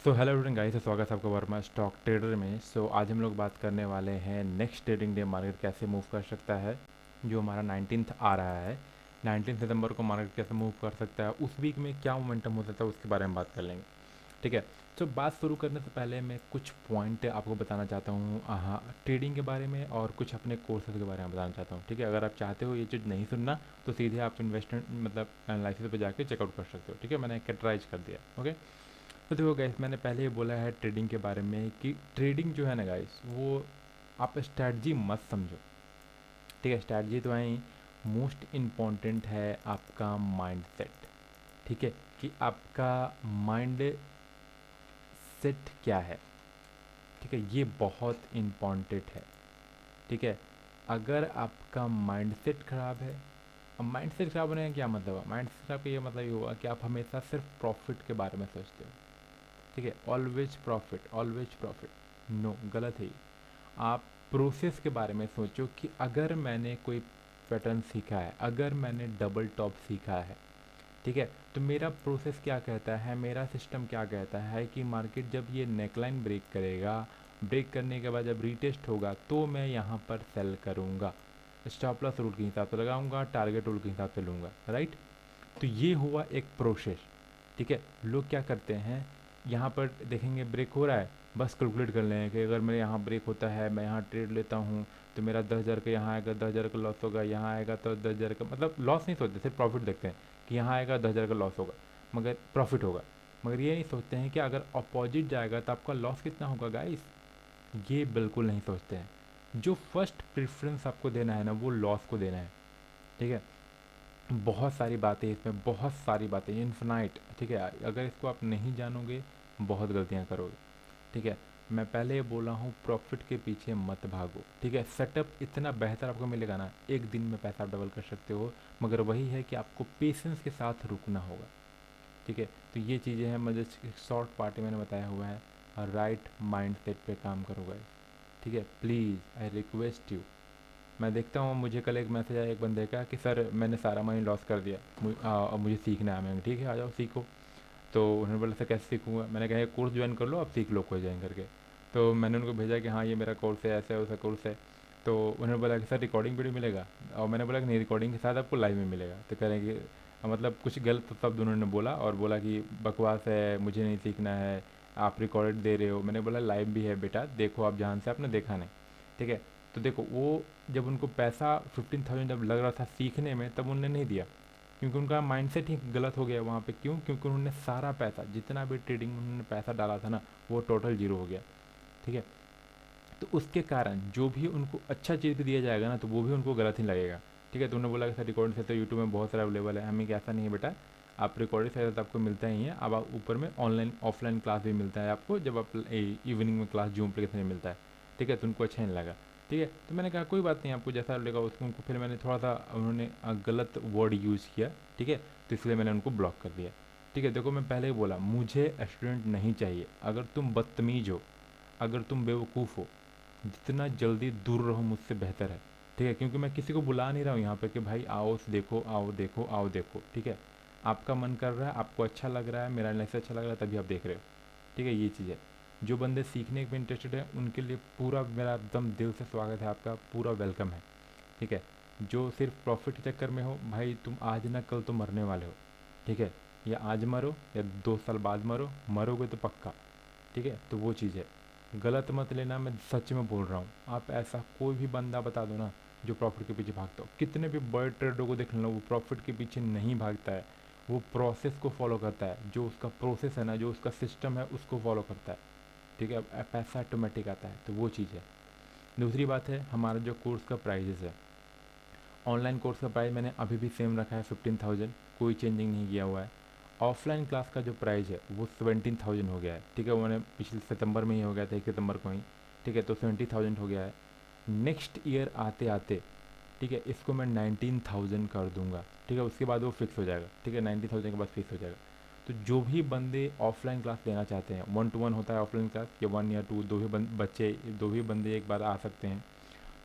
So hello everyone guys, स्वागत है आपका वर्मा स्टॉक ट्रेडर में। आज हम लोग बात करने वाले हैं नेक्स्ट ट्रेडिंग डे मार्केट कैसे मूव कर सकता है। जो हमारा 19th आ रहा है, 19 सितंबर को मार्केट कैसे मूव कर सकता है, उस वीक में क्या मोमेंटम हो सकता है उसके बारे में बात कर लेंगे। ठीक है। तो बात शुरू करने से पहले मैं कुछ पॉइंट आपको बताना चाहता हूँ हाँ ट्रेडिंग के बारे में, और कुछ अपने कोर्सेज के बारे में बताना चाहता हूँ। ठीक है, अगर आप चाहते हो ये चीज़ नहीं सुनना तो सीधे आप इन्वेस्टमेंट मतलब एनालिसिस पे जाके चेकआउट कर सकते हो। ठीक है, मैंने कैटेगराइज कर दिया। ओके, तो देखो गाइस, मैंने पहले ही बोला है ट्रेडिंग के बारे में कि ट्रेडिंग जो है ना गाइस, वो आप स्ट्रैटेजी मत समझो। ठीक है, स्ट्रैटेजी तो है ही, मोस्ट इम्पॉर्टेंट है आपका माइंड सेट। ठीक है, कि आपका माइंड सेट क्या है। ठीक है, ये बहुत इम्पॉर्टेंट है। ठीक है, अगर आपका माइंड सेट खराब है, अब माइंड सेट खराब होने का क्या मतलब है? माइंड सेट खराब का ये मतलब ये हुआ कि आप हमेशा सिर्फ प्रॉफिट के बारे में सोचते हो। ठीक है, always profit, always profit, no, गलत है ये। आप प्रोसेस के बारे में सोचो कि अगर मैंने कोई पैटर्न सीखा है, अगर मैंने डबल टॉप सीखा है, ठीक है, तो मेरा प्रोसेस क्या कहता है, मेरा सिस्टम क्या कहता है कि मार्केट जब ये नेकलाइन ब्रेक करेगा, ब्रेक करने के बाद जब रीटेस्ट होगा तो मैं यहाँ पर सेल करूँगा, स्टॉप लॉस रूल के हिसाब से लगाऊंगा, टारगेट रूल के हिसाब से लूँगा। राइट, तो ये हुआ एक प्रोसेस। ठीक है, लोग क्या करते हैं, यहाँ पर देखेंगे ब्रेक हो रहा है, बस कैलकुलेट कर लें कि अगर मेरे यहाँ ब्रेक होता है, मैं यहाँ ट्रेड लेता हूँ तो मेरा 10,000 का यहाँ आएगा, 10,000 का लॉस होगा, यहाँ आएगा तो 10,000 का, मतलब लॉस नहीं सोचते, सिर्फ प्रॉफिट देखते हैं कि यहाँ आएगा 10,000 का लॉस होगा, मगर प्रॉफिट होगा। मगर ये नहीं सोचते हैं कि अगर अपोजिट जाएगा तो आपका लॉस कितना होगा गाइस। ये बिल्कुल नहीं सोचते हैं। जो फर्स्ट प्रेफरेंस आपको देना है ना, वो लॉस को देना है। ठीक है, बहुत सारी बातें इसमें, बहुत सारी बातें, इन्फिनाइट। ठीक है, अगर इसको आप नहीं जानोगे बहुत गलतियां करोगे। ठीक है, मैं पहले ही बोला हूँ, प्रॉफिट के पीछे मत भागो। ठीक है, सेटअप इतना बेहतर आपको मिलेगा ना, एक दिन में पैसा आप डबल कर सकते हो, मगर वही है कि आपको पेशेंस के साथ रुकना होगा। ठीक है, तो ये चीज़ें हैं, मुझे शॉर्ट पार्ट में मैंने बताया हुआ है। राइट माइंड सेट पर काम करो गाइस। ठीक है, प्लीज़ आई रिक्वेस्ट यू। मैं देखता हूँ, मुझे कल एक मैसेज आया एक बंदे का कि सर मैंने सारा मनी लॉस कर दिया, अब मुझे सीखना है। मैंने ठीक है, आ जाओ सीखो। तो उन्होंने बोला सर कैसे सीखूंगा, मैंने कहा कोर्स ज्वाइन कर लो, आप सीख लो कोई ज्वाइन करके। तो मैंने उनको भेजा कि हाँ ये मेरा कोर्स है, ऐसा है वैसा कोर्स है। तो उन्होंने बोला कि सर रिकॉर्डिंग वीडियो मिलेगा, और मैंने बोला कि नहीं, रिकॉर्डिंग के साथ आपको लाइव में मिलेगा। तो कह रहे हैं कि मतलब कुछ गलत शब्द उन्होंने बोला और बोला कि बकवास है, मुझे नहीं सीखना है, आप रिकॉर्डेड दे रहे हो। मैंने बोला लाइव भी है बेटा, देखो आप ध्यान से, आपने देखा नहीं। ठीक है, तो देखो वो जब उनको पैसा 15,000 जब लग रहा था सीखने में, तब उन्होंने नहीं दिया, क्योंकि उनका माइंडसेट ही गलत हो गया वहाँ पे। क्यों? क्योंकि उन्होंने सारा पैसा, जितना भी ट्रेडिंग में उन्होंने पैसा डाला था ना, वो टोटल जीरो हो गया। ठीक है, तो उसके कारण जो भी उनको अच्छा चीज़ भी दिया जाएगा ना, तो वो भी उनको गलत ही लगेगा। ठीक है, तो उन्होंने बोला कि सर रिकॉर्ड से तो यूट्यूब में बहुत सारा अवेलेबल है। हमें ऐसा नहीं है बेटा, आप रिकॉर्ड से तो आपको मिलता ही है, अब आप ऊपर में ऑनलाइन ऑफलाइन क्लास भी मिलता है आपको, जब आप इवनिंग में क्लास जूम एप्लीकेशन में मिलता है। ठीक है, तो उनको अच्छा नहीं लगा। ठीक है, तो मैंने कहा कोई बात नहीं, आपको जैसा लगा उसको। उनको फिर मैंने थोड़ा सा, उन्होंने गलत वर्ड यूज़ किया। ठीक है, तो इसलिए मैंने उनको ब्लॉक कर दिया। ठीक है, देखो मैं पहले ही बोला, मुझे स्टूडेंट नहीं चाहिए। अगर तुम बदतमीज हो, अगर तुम बेवकूफ़ हो, जितना जल्दी दूर रहो मुझसे बेहतर है। ठीक है, क्योंकि मैं किसी को बुला नहीं रहा हूँ यहाँ पे कि भाई आओ देखो, आओ देखो, आओ देखो। ठीक है, आपका मन कर रहा है, आपको अच्छा लग रहा है, मेरा एनालिसिस अच्छा लग रहा है, तभी आप देख रहे हो। ठीक है, ये चीज़ है। जो बंदे सीखने में इंटरेस्टेड है उनके लिए पूरा मेरा एकदम दिल से स्वागत है, आपका पूरा वेलकम है। ठीक है, जो सिर्फ प्रॉफिट के चक्कर में हो, भाई तुम आज ना कल तो मरने वाले हो। ठीक है, या आज मरो या 2 साल बाद मरो, मरोगे तो पक्का। ठीक है, तो वो चीज़ है, गलत मत लेना, मैं सच में बोल रहा हूँ। आप ऐसा कोई भी बंदा बता दो ना जो प्रॉफिट के पीछे भागता हो, कितने भी बड़े ट्रेडर को देख लो, वो प्रॉफिट के पीछे नहीं भागता है। वो प्रोसेस को फॉलो करता है, जो उसका प्रोसेस है ना, जो उसका सिस्टम है, उसको फॉलो करता है। ठीक है, अब पैसा ऑटोमेटिक आता है, तो वो चीज़ है। दूसरी बात है, हमारा जो कोर्स का प्राइजेस है, ऑनलाइन कोर्स का प्राइस मैंने अभी भी सेम रखा है 15,000, कोई चेंजिंग नहीं किया हुआ है। ऑफलाइन क्लास का जो प्राइस है वो 17,000 हो गया है। ठीक है, वो मैंने पिछले सितंबर में ही हो गया था, 1 सितंबर को ही। ठीक है, तो 70,000 हो गया है। नेक्स्ट ईयर आते आते, ठीक है, इसको मैं 19,000 कर दूंगा। ठीक है, उसके बाद वो फिक्स हो जाएगा। ठीक है, 90,000 के बाद फिक्स हो जाएगा। तो जो भी बंदे ऑफलाइन क्लास लेना चाहते हैं, 1 to 1 होता है ऑफलाइन क्लास, या 1 या 2, दो ही बच्चे, दो ही बंदे एक बार आ सकते हैं।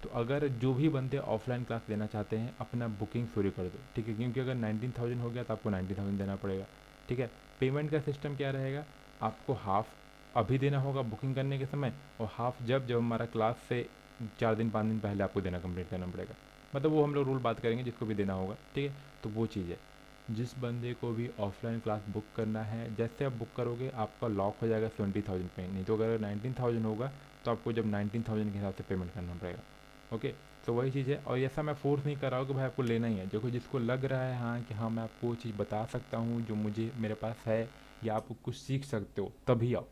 तो अगर जो भी बंदे ऑफलाइन क्लास लेना चाहते हैं, अपना बुकिंग शुरू कर दो। ठीक है, क्योंकि अगर 19,000 हो गया तो आपको 90,000 देना पड़ेगा। ठीक है, पेमेंट का सिस्टम क्या रहेगा, आपको हाफ अभी देना होगा बुकिंग करने के समय, और हाफ जब हमारा क्लास से 4 दिन 5 दिन पहले आपको देना कंप्लीट करना पड़ेगा। मतलब वो हम लोग रूल बात करेंगे जिसको भी देना होगा, ठीक है। तो वो चीज़ है, जिस बंदे को भी ऑफलाइन क्लास बुक करना है, जैसे आप बुक करोगे आपका लॉक हो जाएगा 20,000 पे, नहीं तो अगर 19,000 होगा तो आपको जब 19,000 के हिसाब से पेमेंट करना पड़ेगा। ओके, तो वही चीज़ है। और ऐसा मैं फोर्स नहीं कर रहा हूँ कि भाई आपको लेना ही है। देखो जिसको लग रहा है हाँ कि हाँ मैं आपको वो चीज़ बता सकता हूँ जो मुझे मेरे पास है, या आप कुछ सीख सकते हो, तभी आओ।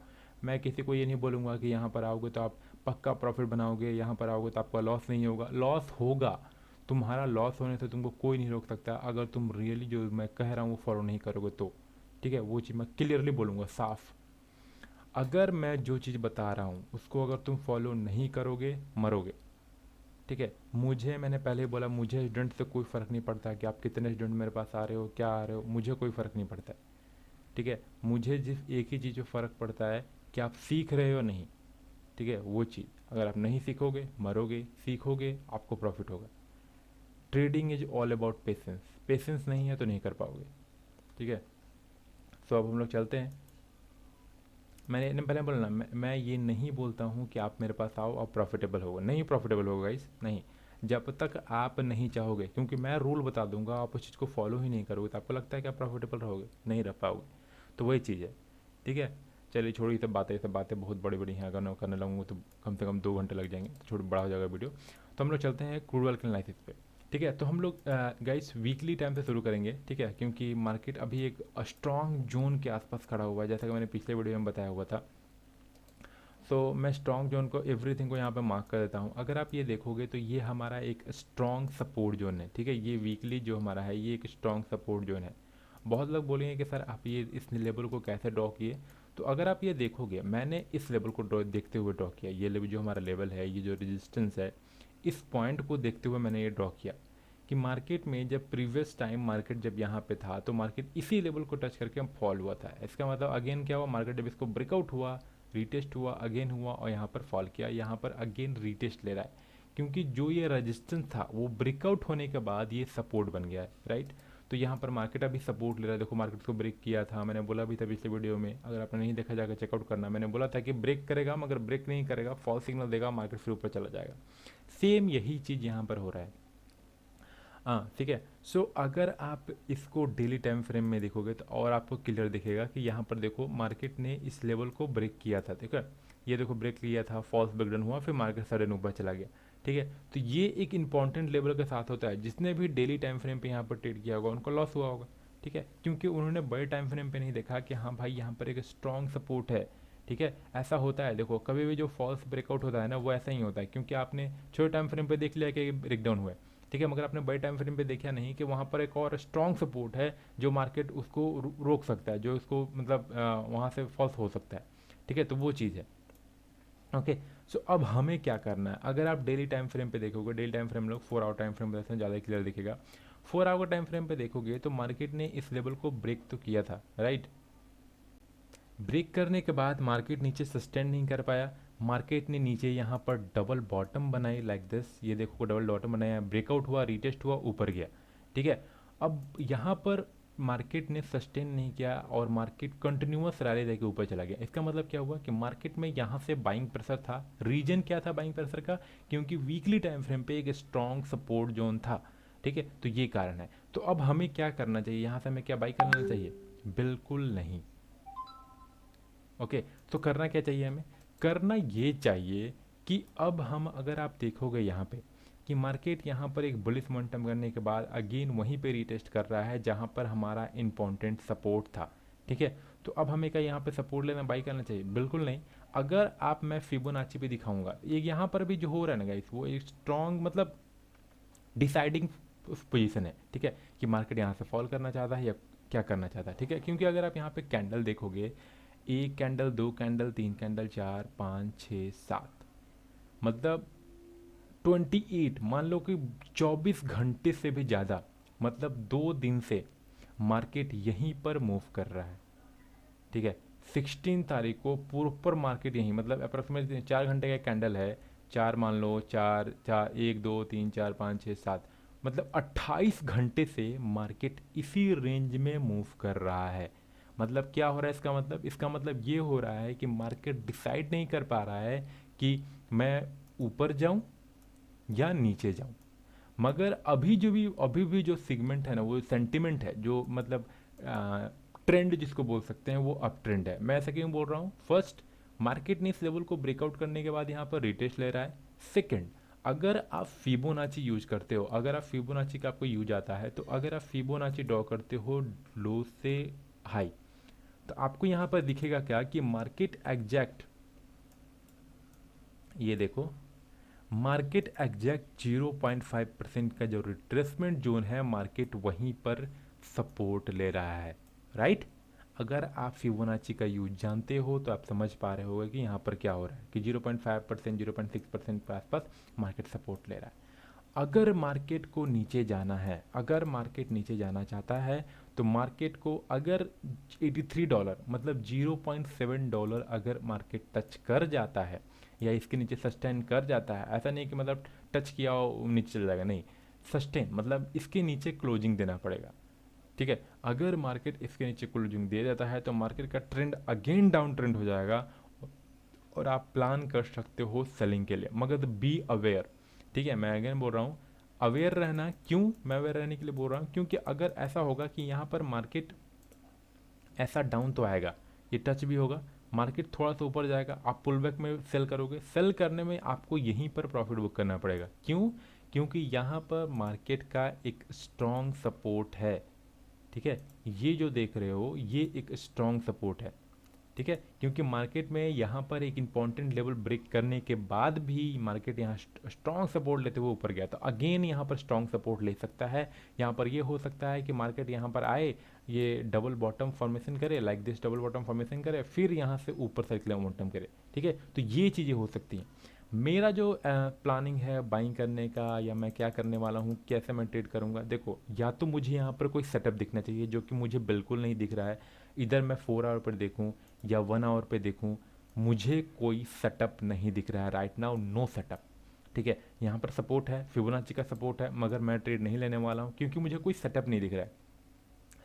मैं किसी को ये नहीं बोलूँगा कि यहाँ पर आओगे तो आप पक्का प्रॉफिट बनाओगे, यहाँ पर आओगे तो आपका लॉस नहीं होगा। लॉस होगा, तुम्हारा लॉस होने से तुमको कोई नहीं रोक सकता, अगर तुम रियली जो मैं कह रहा हूँ वो फॉलो नहीं करोगे तो। ठीक है, वो चीज़ मैं क्लियरली बोलूँगा साफ। अगर मैं जो चीज़ बता रहा हूँ उसको अगर तुम फॉलो नहीं करोगे, मरोगे। ठीक है, मुझे मैंने पहले ही बोला, मुझे स्टूडेंट से कोई फ़र्क नहीं पड़ता कि आप कितने स्टूडेंट मेरे पास आ रहे हो, क्या आ रहे हो, मुझे कोई फ़र्क नहीं पड़ता है। ठीक है, मुझे जिस एक ही चीज़ में फ़र्क पड़ता है कि आप सीख रहे हो नहीं। ठीक है, वो चीज़, अगर आप नहीं सीखोगे मरोगे, सीखोगे आपको प्रॉफिट होगा। Trading is all about patience, patience नहीं है तो नहीं कर पाओगे। ठीक है, सो अब हम लोग चलते हैं। मैंने पहले बोला ना, मैं ये नहीं बोलता हूँ कि आप मेरे पास आओ और प्रॉफिटेबल होगा, नहीं प्रॉफिटेबल होगा इस नहीं, जब तक आप नहीं चाहोगे। क्योंकि मैं रूल बता दूंगा, आप उस चीज़ को फॉलो ही नहीं करोगे तो आपको लगता है कि आप प्रॉफिटेबल रहोगे, नहीं रह पाओगे। तो वही चीज़ है। ठीक है, चलिए छोड़िए ये सब बातें बहुत बड़ी बड़ी हैं, अगर मैं करने लगूँगा तो कम से कम 2 घंटे लग जाएंगे, तो छोड़ बड़ा हो जाएगा वीडियो। तो हम लोग चलते हैं क्रूड ऑयल के एनालिसिस पे। ठीक है, तो हम लोग गाइस वीकली टाइम से शुरू करेंगे। ठीक है, क्योंकि मार्केट अभी एक स्ट्रॉन्ग जोन के आसपास खड़ा हुआ है, जैसा कि मैंने पिछले वीडियो में बताया हुआ था। तो मैं स्ट्रॉन्ग जोन को, एवरीथिंग को यहाँ पे मार्क कर देता हूँ। अगर आप ये देखोगे तो ये हमारा एक स्ट्रॉन्ग सपोर्ट जोन है। ठीक है, ये वीकली जो हमारा है ये एक स्ट्रॉन्ग सपोर्ट जोन है। बहुत लोग बोलेंगे कि सर आप ये इस लेवल को कैसे ड्रॉ किए। तो अगर आप ये देखोगे, मैंने इस लेवल को ड्रॉ देखते हुए ड्रॉ किया। ये लेवल जो हमारा लेवल है, ये जो रेजिस्टेंस है, इस पॉइंट को देखते हुए मैंने ये ड्रॉ किया कि मार्केट में जब प्रीवियस टाइम मार्केट जब यहाँ पे था तो मार्केट इसी लेवल को टच करके हम फॉल हुआ था। इसका मतलब अगेन क्या हुआ, मार्केट जब इसको ब्रेकआउट हुआ, रीटेस्ट हुआ, अगेन हुआ और यहाँ पर फॉल किया, यहाँ पर अगेन रीटेस्ट ले रहा है। क्योंकि जो ये रेजिस्टेंस था वो ब्रेकआउट होने के बाद ये सपोर्ट बन गया है, राइट। तो यहाँ पर मार्केट अभी सपोर्ट ले रहा है। देखो मार्केट को ब्रेक किया था, मैंने बोला भी था पिछले वीडियो में, अगर आपने नहीं देखा जाकर चेकआउट करना। मैंने बोला था कि ब्रेक करेगा, मगर ब्रेक नहीं करेगा, फॉल सिग्नल देगा, मार्केट फिर ऊपर चला जाएगा। सेम यही चीज़ यहाँ पर हो रहा है। हाँ ठीक है। सो अगर आप इसको डेली टाइम फ्रेम में देखोगे तो और आपको क्लियर दिखेगा कि यहाँ पर देखो मार्केट ने इस लेवल को ब्रेक किया था। ठीक है, ये देखो ब्रेक किया था, फॉल्स ब्रेकडाउन हुआ, फिर मार्केट सडन ऊपर चला गया। ठीक है, तो ये एक इंपॉर्टेंट लेवल के साथ होता है। जिसने भी डेली टाइम फ्रेम पे यहाँ पर ट्रेड किया होगा उनको लॉस हुआ होगा। ठीक है, क्योंकि उन्होंने बड़े टाइम फ्रेम पे नहीं देखा कि हाँ भाई यहाँ पर एक स्ट्रॉन्ग सपोर्ट है। ठीक है, ऐसा होता है। देखो कभी भी जो फॉल्स ब्रेकआउट होता है ना, वो ऐसा ही होता है, क्योंकि आपने छोटे टाइम फ्रेम पे देख लिया कि ब्रेकडाउन हुआ है। ठीक है, मगर आपने बड़े टाइम फ्रेम पे देखा नहीं कि वहाँ पर एक और स्ट्रॉन्ग सपोर्ट है जो मार्केट उसको रोक सकता है, जो उसको मतलब वहाँ से फॉल्स हो सकता है। ठीक है, तो वो चीज़ है। ओके, सो अब हमें क्या करना है। अगर आप डेली टाइम फ्रेम पे देखोगे, डेली टाइम फ्रेम लोग 4 आवर टाइम फ्रेम पे ज़्यादा क्लियर दिखेगा। 4 आवर टाइम फ्रेम पे देखोगे तो मार्केट ने इस लेवल को ब्रेक तो किया था, राइट। ब्रेक करने के बाद मार्केट नीचे सस्टेन नहीं कर पाया। मार्केट ने नीचे यहाँ पर डबल बॉटम बनाई लाइक दिस, ये देखो डबल बॉटम बनाया, ब्रेकआउट हुआ, रीटेस्ट हुआ, ऊपर गया। ठीक है, अब यहाँ पर मार्केट ने सस्टेन नहीं किया और मार्केट कंटिन्यूअस रैली देके ऊपर चला गया। इसका मतलब क्या हुआ कि मार्केट में यहाँ से बाइंग प्रेशर था। रीजन क्या था बाइंग प्रेशर का, क्योंकि वीकली टाइम फ्रेम पे एक स्ट्रॉन्ग सपोर्ट जोन था। ठीक है, तो ये कारण है। तो अब हमें क्या करना चाहिए, यहाँ से हमें क्या बाई करना चाहिए, बिल्कुल नहीं। ओके, तो करना क्या चाहिए हमें, करना ये चाहिए कि अब हम, अगर आप देखोगे यहाँ पे कि मार्केट यहाँ पर एक बुलिश मोमेंटम करने के बाद अगेन वहीं पे रीटेस्ट कर रहा है जहाँ पर हमारा इंपॉर्टेंट सपोर्ट था। ठीक है, तो अब हमें क्या यहाँ पे सपोर्ट लेना, बाई करना चाहिए, बिल्कुल नहीं। अगर आप, मैं फिबोनाची पे दिखाऊंगा, ये यहाँ पर भी जो हो रहा है ना गाइस, वो एक स्ट्रॉन्ग मतलब डिसाइडिंग पोजीशन है। ठीक है, कि मार्केट यहाँ से फॉल करना चाहता है या क्या करना चाहता है। ठीक है, क्योंकि अगर आप यहाँ पे कैंडल देखोगे, एक कैंडल, दो कैंडल, तीन कैंडल, 4 5 6 7, मतलब 28, मान लो कि 24 घंटे से भी ज़्यादा, मतलब 2 दिन से मार्केट यहीं पर मूव कर रहा है। ठीक है, 16 तारीख को प्रॉपर मार्केट यहीं, मतलब अप्रोक्सीमेटली 4 घंटे का कैंडल है। चार मान लो, चार चार, 1 2 3 4 5 6 7, मतलब 28 घंटे से मार्केट इसी रेंज में मूव कर रहा है। मतलब क्या हो रहा है इसका मतलब ये हो रहा है कि मार्केट डिसाइड नहीं कर पा रहा है कि मैं ऊपर जाऊं या नीचे जाऊं। मगर अभी भी जो सिगमेंट है ना, वो सेंटिमेंट है, जो मतलब ट्रेंड जिसको बोल सकते हैं, वो अप ट्रेंड है। मैं ऐसा क्यों बोल रहा हूँ? फर्स्ट, मार्केट ने इस लेवल को ब्रेकआउट करने के बाद यहाँ पर रिटेस्ट ले रहा है। सेकंड, अगर आप फिबोनाची यूज करते हो, अगर आप फिबोनाची का आपको यूज आता है, तो अगर आप फिबोनाची ड्रॉ करते हो लो से हाई, तो आपको यहाँ पर दिखेगा क्या कि मार्केट एग्जैक्ट, ये देखो, मार्केट एग्जैक्ट 0.5% का जो रिट्रेसमेंट जोन है, मार्केट वहीं पर सपोर्ट ले रहा है, राइट। अगर आप फिबोनाची का यूज जानते हो तो आप समझ पा रहे होगे कि यहाँ पर क्या हो रहा है कि 0.5%, 0.6% के आसपास मार्केट सपोर्ट ले रहा है। अगर मार्केट को नीचे जाना है, अगर मार्केट नीचे जाना चाहता है, तो मार्केट को अगर $83 मतलब $0.7 अगर मार्केट टच कर जाता है या इसके नीचे सस्टेन कर जाता है, ऐसा नहीं कि मतलब टच किया और नीचे चल जाएगा, नहीं, सस्टेन मतलब इसके नीचे क्लोजिंग देना पड़ेगा, ठीक है। अगर मार्केट इसके नीचे क्लोजिंग दे देता है तो मार्केट का ट्रेंड अगेन डाउन ट्रेंड हो जाएगा और आप प्लान कर सकते हो सेलिंग के लिए, मगर बी अवेयर, ठीक है। मैं अगेन बोल रहा हूँ, अवेयर रहना। क्यों मैं अवेयर रहने के लिए बोल रहा हूँ? क्योंकि अगर ऐसा होगा कि यहाँ पर मार्केट ऐसा डाउन तो आएगा, ये टच भी होगा, मार्केट थोड़ा सा ऊपर जाएगा, आप पुल बैक में सेल करोगे, सेल करने में आपको यहीं पर प्रॉफिट बुक करना पड़ेगा। क्यों? क्योंकि यहाँ पर मार्केट का एक स्ट्रॉन्ग सपोर्ट है, ठीक है। ये जो देख रहे हो, ये एक स्ट्रॉन्ग सपोर्ट है, ठीक है। क्योंकि मार्केट में यहाँ पर एक इंपॉर्टेंट लेवल ब्रेक करने के बाद भी मार्केट यहाँ स्ट्रॉन्ग सपोर्ट लेते हुए ऊपर गया, तो अगेन यहाँ पर स्ट्रॉन्ग सपोर्ट ले सकता है। यहाँ पर ये हो सकता है कि मार्केट यहाँ पर आए, ये डबल बॉटम फॉर्मेशन करे, like this double bottom formation करे, फिर यहाँ से ऊपर सर्कुलर मोमेंटम करे, ठीक है। तो ये चीज़ें हो सकती हैं। मेरा जो प्लानिंग है बाइंग करने का, या मैं क्या करने वाला हूँ, कैसे मैं ट्रेड करूँगा, देखो, या तो मुझे यहाँ पर कोई सेटअप दिखना चाहिए, जो कि मुझे बिल्कुल नहीं दिख रहा है। इधर मैं 4 आवर पर देखूँ या 1 आवर पे देखूँ, मुझे कोई सेटअप नहीं दिख रहा है राइट नाउ, नो सेटअप, ठीक है। यहाँ पर सपोर्ट है, फिबोनाची का सपोर्ट है, मगर मैं ट्रेड नहीं लेने वाला हूँ क्योंकि मुझे कोई सेटअप नहीं दिख रहा है।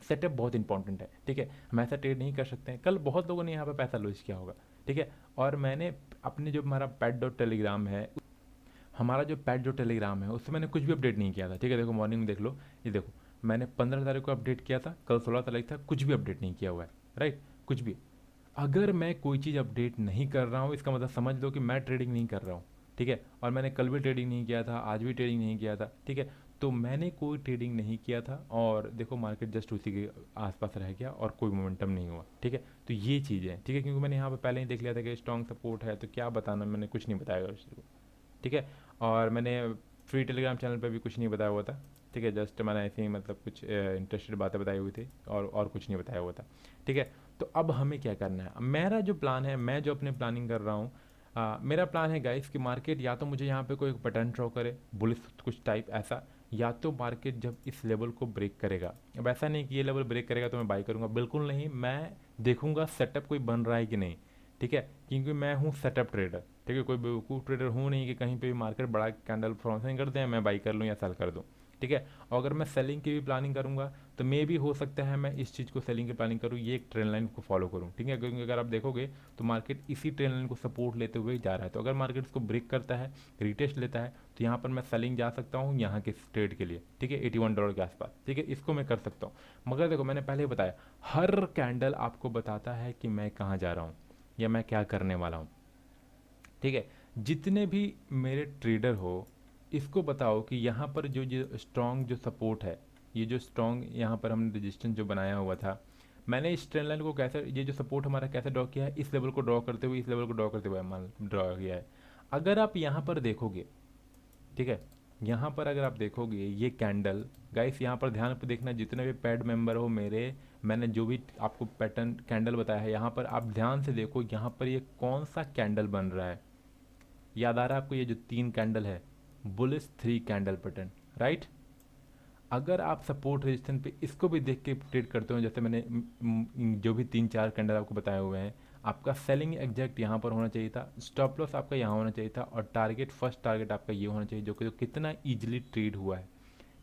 सेटअप बहुत इंपॉर्टेंट है, ठीक है। हम ऐसा ट्रेड नहीं कर सकते हैं। कल बहुत लोगों ने यहाँ पर पैसा लॉस किया होगा, ठीक है। और मैंने अपने जो हमारा pet.telegram है, हमारा जो pet.telegram है, उससे मैंने कुछ भी अपडेट नहीं किया था, ठीक है। देखो मॉर्निंग में देख लो, ये देखो, मैंने 15 तारीख को अपडेट किया था, कल 16 तारीख था, कुछ भी अपडेट नहीं किया हुआ है, राइट, कुछ भी। अगर मैं कोई चीज़ अपडेट नहीं कर रहा हूँ, इसका मतलब समझ लो कि मैं ट्रेडिंग नहीं कर रहा हूँ, ठीक है। और मैंने कल भी ट्रेडिंग नहीं किया था, आज भी ट्रेडिंग नहीं किया था, ठीक है। तो मैंने कोई ट्रेडिंग नहीं किया था और देखो मार्केट जस्ट उसी के आसपास रह गया और कोई मोमेंटम नहीं हुआ, ठीक है। तो ये चीज़ है, ठीक है, क्योंकि मैंने यहाँ पे पहले ही देख लिया था कि स्ट्रॉन्ग सपोर्ट है, तो क्या बताना, मैंने कुछ नहीं बताया उसको, ठीक है। और मैंने फ्री टेलीग्राम चैनल पे भी कुछ नहीं बताया हुआ था, ठीक है। जस्ट मैंने ऐसे ही मतलब कुछ इंटरेस्टेड बातें बताई हुई थी और कुछ नहीं बताया हुआ था, ठीक है। तो अब हमें क्या करना है? मेरा जो प्लान है, मैं जो अपने प्लानिंग कर रहा हूँ, मेरा प्लान है गाइस कि मार्केट या तो मुझे यहाँ पे कोई पैटर्न ड्रॉ करे, बुलिश कुछ टाइप ऐसा, या तो मार्केट जब इस लेवल को ब्रेक करेगा। अब ऐसा नहीं कि ये लेवल ब्रेक करेगा तो मैं बाई करूँगा, बिल्कुल नहीं। मैं देखूंगा सेटअप कोई बन रहा है कि नहीं, ठीक है, क्योंकि मैं हूँ सेटअप ट्रेडर, ठीक है। कोई बेवकूफ़ ट्रेडर हूँ नहीं कि कहीं पे भी मार्केट बड़ा कैंडल फॉर्मेशन कर दें, मैं बाई कर लूँ या सेल कर दूँ, ठीक है। और अगर मैं सेलिंग की भी प्लानिंग करूँगा तो मे भी हो सकता है मैं इस चीज़ को सेलिंग की प्लानिंग करूँ, ये एक ट्रेंड लाइन को फॉलो करूँ, ठीक है। क्योंकि अगर आप देखोगे तो मार्केट इसी ट्रेंड लाइन को सपोर्ट लेते हुए जा रहा है, तो अगर मार्केट इसको ब्रेक करता है, रिटेस्ट लेता है, तो यहाँ पर मैं सेलिंग जा सकता हूँ यहाँ के ट्रेड के लिए, ठीक है, $81 के आसपास, ठीक है, इसको मैं कर सकता हूँ। मगर देखो, मैंने पहले ही बताया, हर कैंडल आपको बताता है कि मैं कहाँ जा रहा हूँ या मैं क्या करने वाला हूँ, ठीक है। जितने भी मेरे ट्रेडर हो, इसको बताओ कि यहाँ पर जो स्ट्रॉन्ग जो सपोर्ट है, ये जो स्ट्रॉन्ग यहाँ पर हमने रजिस्टेंस जो बनाया हुआ था, मैंने इस ट्रेंड लाइन को कैसे, ये जो सपोर्ट हमारा कैसे ड्रॉ किया है, इस लेवल को ड्रॉ करते हुए, इस लेवल को ड्रॉ करते हुए मान ड्रॉ किया है। अगर आप यहाँ पर देखोगे, ठीक है, यहाँ पर अगर आप देखोगे ये कैंडल, गाइस यहाँ पर ध्यान पर देखना, जितने भी पैड मेंबर हो मेरे, मैंने जो भी आपको पैटर्न कैंडल बताया है, यहाँ पर आप ध्यान से देखो, यहाँ पर ये कौन सा कैंडल बन रहा है। याद आ रहा है आपको? ये जो 3 कैंडल है, बुलिश 3 कैंडल पैटर्न, राइट। अगर आप सपोर्ट रेजिस्टेंस पे इसको भी देख के ट्रेड करते हो, जैसे मैंने जो भी 3-4 कैंडल आपको बताए हुए हैं, आपका सेलिंग एग्जैक्ट यहाँ पर होना चाहिए था, स्टॉप लॉस आपका यहाँ होना चाहिए था, और टारगेट, फर्स्ट टारगेट आपका ये होना चाहिए, जो कि कितना ईजिली ट्रेड हुआ है,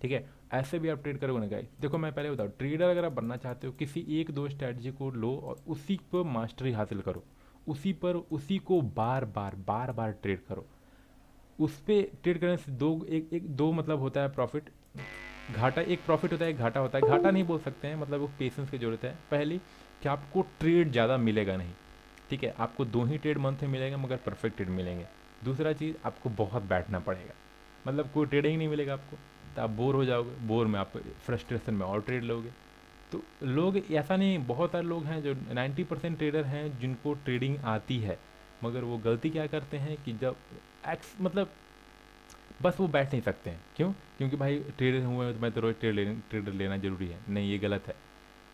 ठीक है। ऐसे भी आप ट्रेड करोगे ना गाइस, देखो मैं पहले बताऊँ, ट्रेडर अगर आप बनना चाहते हो किसी एक दो स्ट्रैटेजी को लो और उसी पर मास्टरी हासिल करो, उसी को बार बार ट्रेड करो। उस पर ट्रेड करने से दो मतलब होता है प्रॉफिट घाटा, एक प्रॉफिट होता है एक घाटा होता है। घाटा नहीं बोल सकते हैं, मतलब वो पेशेंस की जरूरत है। पहली कि आपको ट्रेड ज़्यादा मिलेगा नहीं, ठीक है, आपको 2 ही ट्रेड मंथ में मिलेगा मगर परफेक्ट ट्रेड मिलेंगे। दूसरा चीज़, आपको बहुत बैठना पड़ेगा, मतलब कोई ट्रेडिंग नहीं मिलेगा आपको, तो आप बोर हो जाओगे, बोर में आप फ्रस्ट्रेशन में और ट्रेड लोगे। तो लोग ऐसा नहीं, बहुत सारे लोग हैं जो 90% ट्रेडर हैं जिनको ट्रेडिंग आती है, मगर वो गलती क्या करते हैं कि जब मतलब बस वो बैठ नहीं सकते हैं। क्यों? क्योंकि भाई ट्रेडर हुए हैं तो मैं तो रोज ट्रेडर लेना जरूरी है। नहीं, ये गलत है।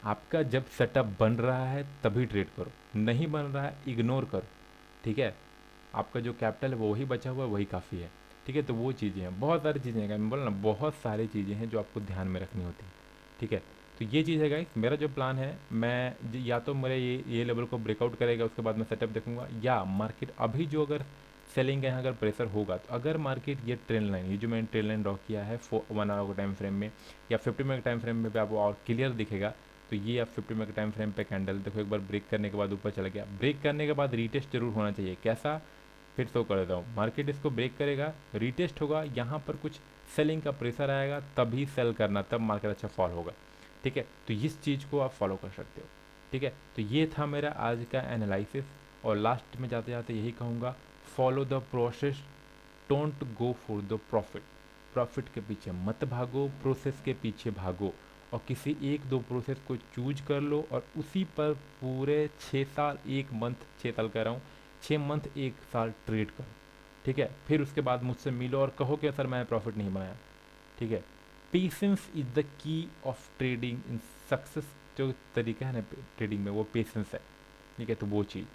आपका जब सेटअप बन रहा है तभी ट्रेड करो, नहीं बन रहा है इग्नोर करो, ठीक है। आपका जो कैपिटल है वो ही बचा हुआ है, वही काफ़ी है, ठीक है। तो वो चीज़ें हैं, बहुत सारी चीज़ें हैं, मैं बोला ना, बहुत सारी चीज़ें हैं जो आपको ध्यान में रखनी होती है, ठीक है। तो ये चीज़ है गाइस, मेरा जो प्लान है, या तो मेरे ये लेवल को ब्रेकआउट करेगा, उसके बाद मैं सेटअप देखूंगा, या मार्केट अभी जो अगर सेलिंग का यहाँ अगर प्रेशर होगा, तो अगर मार्केट ये ट्रेंड लाइन, ये जो मैंने ट्रेंड लाइन ड्रॉ किया है 1 आवर के टाइम फ्रेम में या 50 मिनट टाइम फ्रेम में भी आपको और क्लियर दिखेगा, तो ये आप 50 मिनट टाइम फ्रेम पे कैंडल देखो, एक बार ब्रेक करने के बाद ऊपर चला गया, ब्रेक करने के बाद रीटेस्ट जरूर होना चाहिए। कैसा? फिर शो कर देता हूँ, मार्केट इसको ब्रेक करेगा, रीटेस्ट होगा, यहाँ पर कुछ सेलिंग का प्रेशर आएगा, तभी सेल करना, तब मार्केट अच्छा फॉल होगा, ठीक है। तो इस चीज़ को आप फॉलो कर सकते हो, ठीक है। तो ये था मेरा आज का एनालिसिस, और लास्ट में जाते जाते यही कहूँगा, follow the process, don't go for the profit. Profit के पीछे मत भागो, प्रोसेस के पीछे भागो, और किसी एक दो प्रोसेस को चूज कर लो और उसी पर पूरे 6 साल, 1 मंथ, 6 साल कह रहा हूँ, 6 मंथ 1 साल ट्रेड करो, ठीक है। फिर उसके बाद मुझसे मिलो और कहो कि सर मैंने प्रॉफिट नहीं बनाया, ठीक है। Patience is the key of trading in success. जो तरीका है ना ट्रेडिंग में, वो पेशेंस है, ठीक है। तो वो चीज़,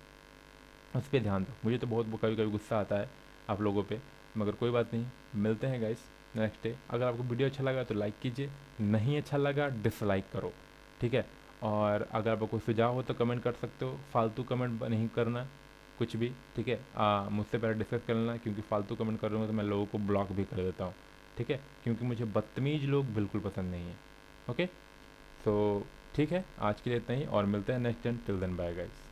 उस पर ध्यान दो। मुझे तो बहुत कभी कभी गुस्सा आता है आप लोगों पे, मगर कोई बात नहीं, मिलते हैं गाइस नेक्स्ट डे। अगर आपको वीडियो अच्छा लगा तो लाइक कीजिए, नहीं अच्छा लगा डिसलाइक करो, ठीक है। और अगर आपको कोई सुझाव हो तो कमेंट कर सकते हो, फालतू कमेंट नहीं करना कुछ भी, ठीक है। मुझसे पहले डिस्कस कर लेना, क्योंकि फालतू कमेंट करूँगा तो मैं लोगों को ब्लॉक भी कर देता हूँ, ठीक है, क्योंकि मुझे बदतमीज लोग बिल्कुल पसंद नहीं है। ओके, तो ठीक है, आज के लिए इतना ही, और मिलते हैं next time. Till then bye guys.